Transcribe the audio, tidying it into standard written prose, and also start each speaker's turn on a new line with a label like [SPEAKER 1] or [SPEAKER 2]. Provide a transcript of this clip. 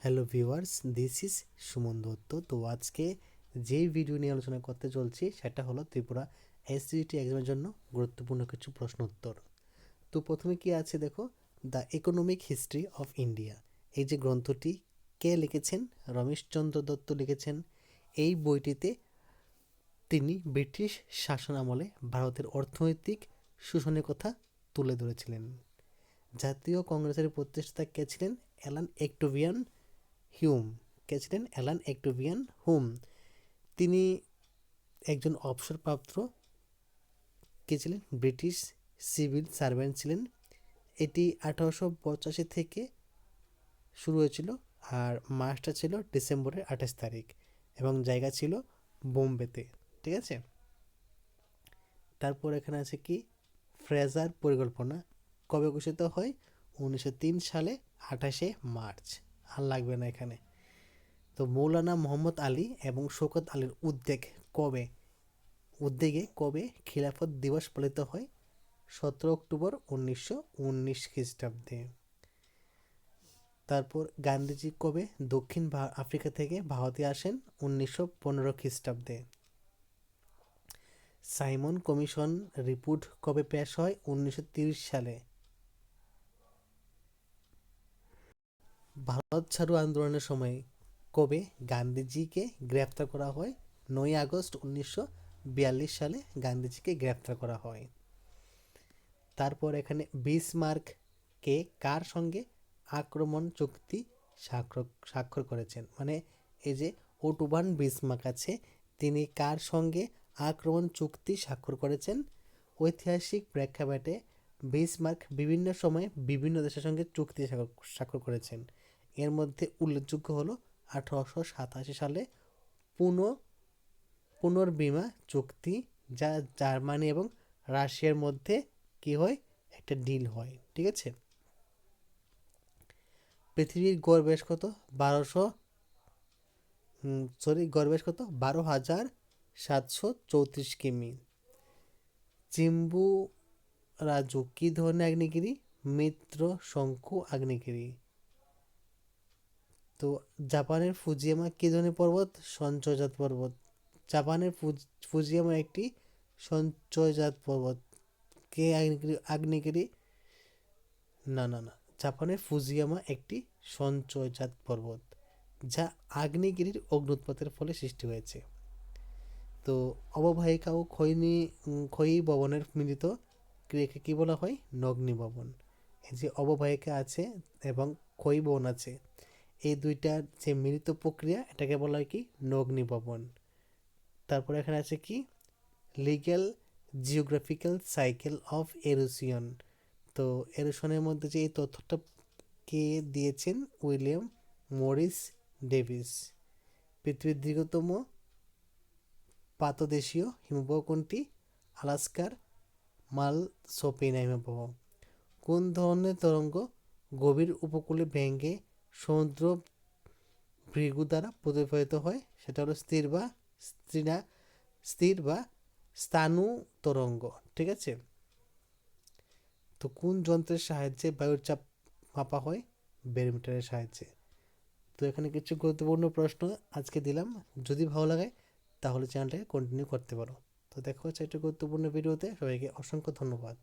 [SPEAKER 1] Hello viewers, this is Suman Dutta. তো আজকে যেই ভিডিও নিয়ে আলোচনা করতে চলছি সেটা হলো ত্রিপুরা এসজিটি এক্সামের জন্য গুরুত্বপূর্ণ কিছু প্রশ্ন উত্তর। তো প্রথমে কি আছে দেখো, the economic history of India. এই যে গ্রন্থটি কে লিখেছেন? রমেশচন্দ্র দত্ত লিখেছেন। এই বইটিতে তিনি ব্রিটিশ শাসন আমলে ভারতের অর্থনৈতিক শোষণের কথা তুলে ধরেছিলেন। জাতীয় কংগ্রেসের প্রতিষ্ঠাতা কে ছিলেন? Allan Octavian Hume. কে ছিলেন? Allan Octavian Hume. তিনি একজন অবসরপ্রাপ্ত কে ছিলেন? ব্রিটিশ সিভিল সার্ভেন্ট ছিলেন। এটি 1885 থেকে শুরু হয়েছিল, আর মাসটা ছিল ডিসেম্বরের 28 তারিখ, এবং জায়গা ছিল বোম্বেতে। ঠিক আছে। তারপর এখানে আছে কি, ফ্রেজার পরিকল্পনা কবে ঘোষিত হয়? 1903 সালে 28 মার্চ। আর লাগবে না এখানে। তো মৌলানা মোহাম্মদ আলী এবং শওকত আলীর উদ্যোগে কবে খিলাফত দিবস পালিত হয়? 17 অক্টোবর 1919 খ্রিস্টাব্দে। তারপর গান্ধীজি কবে দক্ষিণ আফ্রিকা থেকে ভারতে আসেন? 1915 খ্রিস্টাব্দে। সাইমন কমিশন রিপোর্ট কবে পেশ হয়? 1930 সালে। ভারত ছাড়ো আন্দোলনের সময় কবে গান্ধীজিকে গ্রেপ্তার করা হয়? 9 আগস্ট 1942 সালে গান্ধীজিকে গ্রেপ্তার করা হয়। তারপর এখানে বিসমার্ক কার সঙ্গে আক্রমণ চুক্তি স্বাক্ষর করেছেন? মানে এই যে ওটো ভান বিসমার্ক আছে, তিনি কার সঙ্গে আক্রমণ চুক্তি স্বাক্ষর করেছেন? ঐতিহাসিক প্রেক্ষাপটে বিসমার্ক বিভিন্ন সময়ে বিভিন্ন দেশের সঙ্গে চুক্তি স্বাক্ষর করেছেন। এর মধ্যে উল্লেখযোগ্য হলো 1887 সালে পুনর্বিমা চুক্তি, যা জার্মানি এবং রাশিয়ার মধ্যে কি হয়? একটা ডিল হয়। ঠিক আছে। পৃথিবীর গড় ব্যাস কত? 12,734 কিমি। চিম্বু রাজু কি ধরনের আগ্নেয়গিরি? মিত্র শঙ্কু আগ্নেয়গিরি। তো জাপানের ফুজিয়ামা কি ধরনের পর্বত? সঞ্চয়জাত পর্বত। জাপানের ফুজিয়ামা একটি সঞ্চয়জাত পর্বত। কে আগ্নেয়গিরি? না না না, জাপানের ফুজিয়ামা একটি সঞ্চয়জাত পর্বত, যা আগ্নেয়গিরির অগ্নুৎপাতের ফলে সৃষ্টি হয়েছে। তো অববাহিকা ও ক্ষয়ী ভবনের মিলিত ক্রিয়াকে কি বলা হয়? নগ্নিভবন। এই যে অববাহিকা আছে এবং ক্ষয়ী ভবন আছে, এই দুইটার যে মিলিত প্রক্রিয়া, এটাকে বলা হয় কি? নগ্নিভবন। তারপর এখানে আছে কি, legal geographical cycle of erosion. তো এরোশনের মধ্যে যে এই তথ্যটা কে দিয়েছেন? William Morris Davis. পৃথিবীর দীর্ঘতম পাদদেশীয় হিমবাহ কোনটি? আলাস্কার মালসোপিনা হিমবাহ। কোন ধরনের তরঙ্গ গভীর উপকূলে ভেঙে সমুদ্র ভৃগু দ্বারা প্রতিফলিত হয়? সেটা হলো স্থির বা স্থানু তরঙ্গ। ঠিক আছে। তো কোন যন্ত্রের সাহায্যে বায়ুর চাপ মাপা হয়? ব্যারোমিটারের সাহায্যে। তো এখানে কিছু গুরুত্বপূর্ণ প্রশ্ন আজকে দিলাম। যদি ভালো লাগে তাহলে চ্যানেলটাকে কন্টিনিউ করতে পারো। তো দেখা হচ্ছে একটা গুরুত্বপূর্ণ ভিডিওতে। সবাইকে অসংখ্য ধন্যবাদ।